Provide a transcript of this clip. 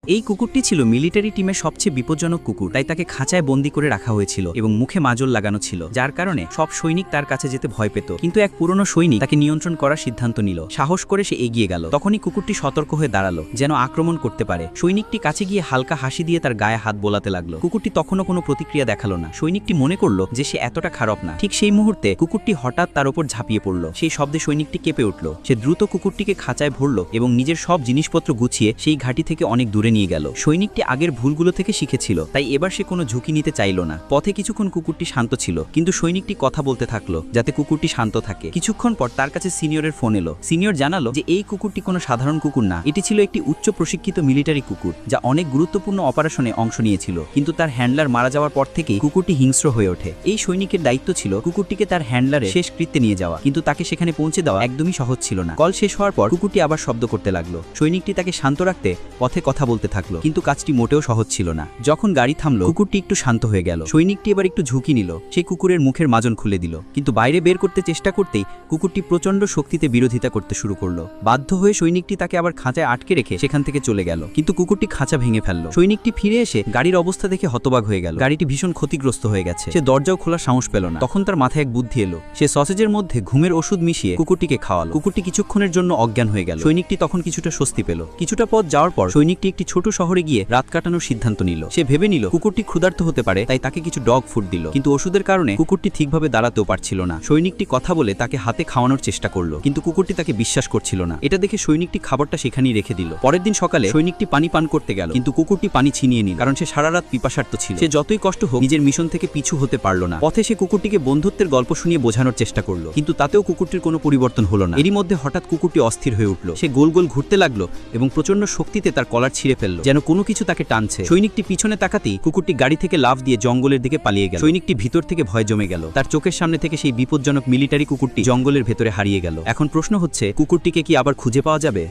এই কুকুরটি ছিল মিলিটারি টিমের সবচেয়ে বিপজ্জনক কুকুর, তাই তাকে খাঁচায় বন্দি করে রাখা হয়েছিল এবং মুখে মাজল লাগানো ছিল, যার কারণে সব সৈনিক তার কাছে যেতে ভয় পেত। কিন্তু এক পুরনো সৈনিক তাকে নিয়ন্ত্রণ করার সিদ্ধান্ত নিল। সাহস করে সে এগিয়ে গেল। তখনই কুকুরটি সতর্ক হয়ে দাঁড়ালো, যেন আক্রমণ করতে পারে। সৈনিকটি কাছে গিয়ে হালকা হাসি দিয়ে তার গায়ে হাত বোলাতে লাগলো। কুকুরটি তখনও কোনো প্রতিক্রিয়া দেখালো না। সৈনিকটি মনে করলো যে সে এতটা খারাপ না। ঠিক সেই মুহূর্তে কুকুরটি হঠাৎ তার উপর ঝাঁপিয়ে পড়ল। সেই শব্দে সৈনিকটি কেঁপে উঠল। সে দ্রুত কুকুরটিকে খাঁচায় ভরল এবং নিজের সব জিনিসপত্র গুছিয়ে সেই ঘাঁটি থেকে অনেক দূরে নিয়ে গেল। সৈনিকটি আগের ভুলগুলো থেকে শিখেছিল, তাই এবার সে কোনো ঝুঁকি নিতে চাইল না। পথে কিছুক্ষণ কুকুরটি শান্ত ছিল, কিন্তু সৈনিকটি কথা বলতে থাকলো যাতে কুকুরটি শান্ত থাকে। কিছুক্ষণ পর তার কাছে সিনিয়রের ফোন এলো। সিনিয়র জানালো যে এই কুকুরটি কোনো সাধারণ কুকুর না, এটি ছিল একটি উচ্চ প্রশিক্ষিত মিলিটারি কুকুর যা অনেক গুরুত্বপূর্ণ অপারেশনে অংশ নিয়েছিল। কিন্তু তার হ্যান্ডলার মারা যাওয়ার পর থেকেই কুকুরটি হিংস্র হয়ে ওঠে। এই সৈনিকের দায়িত্ব ছিল কুকুরটিকে তার হ্যান্ডলারে শেষ কৃত্যে নিয়ে যাওয়া, কিন্তু তাকে সেখানে পৌঁছে দেওয়া একদমই সহজ ছিল না। কল শেষ হওয়ার পর কুকুরটি আবার শব্দ করতে লাগলো। সৈনিকটি তাকে শান্ত রাখতে পথে কথা বলতে থাকলো, কিন্তু কাজটি মোটেও সহজ ছিল না। যখন গাড়ি থামলো, কুকুরটি একটু শান্ত হয়ে গেল। সৈনিকটি এবার একটু ঝুঁকি নিল। সেই কুকুরের মুখের মাজন খুলে দিল, কিন্তু বাইরে বের করতে চেষ্টা করতেই কুকুরটি প্রচন্ড শক্তিতে বিরোধিতা করতে শুরু করলো। বাধ্য হয়ে সৈনিকটি তাকে আবার খাঁচায় আটকে রেখে সেখান থেকে চলে গেল, কিন্তু কুকুরটি খাঁচা ভেঙে ফেললো। সৈনিকটি ফিরে এসে গাড়ির অবস্থা দেখে হতবাক হয়ে গেল। গাড়িটি ভীষণ ক্ষতিগ্রস্ত হয়ে গেছে। সে দরজাও খোলার সাহস পেল না। তখন তার মাথায় এক বুদ্ধি এলো। সে সসেজের মধ্যে ঘুমের ওষুধ মিশিয়ে কুকুরটিকে খাওয়ালো। কুকুরটি কিছুক্ষণের জন্য অজ্ঞান হয়ে গেল। সৈনিকটি তখন কিছুটা স্বস্তি পেল। কিছুটা পথ যাওয়ার পর সৈনিকটি একটি ছোট শহরে গিয়ে রাত কাটানোর সিদ্ধান্ত নিল। সে ভেবে নিল কুকুরটি ক্ষুধার্ত হতে পারে, তাই তাকে কিছু ডগ ফুড দিল। কিন্তু ওষুধের কারণে কুকুরটি ঠিকভাবে দাঁড়াতেও পারছিল না। সৈনিকটি কথা বলে তাকে হাতে খাওয়ানোর চেষ্টা করলো, কিন্তু কুকুরটি তাকে বিশ্বাস করছিল না। এটা দেখে সৈনিকটি খাবারটা সেখানেই রেখে দিল। পরের দিন সকালে সৈনিকটি পানি পান করতে গেল, কিন্তু কুকুরটি পানি ছিনিয়ে নিল, কারণ সে সারা রাত পিপাসার্ত ছিল। সে যতই কষ্ট হোক নিজের মিশন থেকে পিছু হতে পারল না। পথে সে কুকুরটিকে বন্ধুত্বের গল্প শুনিয়ে বোঝানোর চেষ্টা করলো, কিন্তু তাতেও কুকুরটির কোনো পরিবর্তন হলো না। এরই মধ্যে হঠাৎ কুকুরটি অস্থির হয়ে উঠল। সে গোল গোল ঘুরতে লাগলো এবং প্রচন্ড শক্তিতে তার কলার ছিঁড়ে ফেললো, যেন কোনো কিছু তাকে টানছে। সৈনিকটি পিছনে তাকাতেই কুকুরটি গাড়ি থেকে লাফ দিয়ে জঙ্গলের দিকে পালিয়ে গেল। সৈনিকটি ভিতর থেকে ভয় জমে গেল। তার চোখের সামনে থেকে সেই বিপজ্জনক মিলিটারি কুকুরটি জঙ্গলের ভেতরে হারিয়ে গেল। এখন প্রশ্ন হচ্ছে, কুকুরটিকে কি আবার খুঁজে পাওয়া যাবে?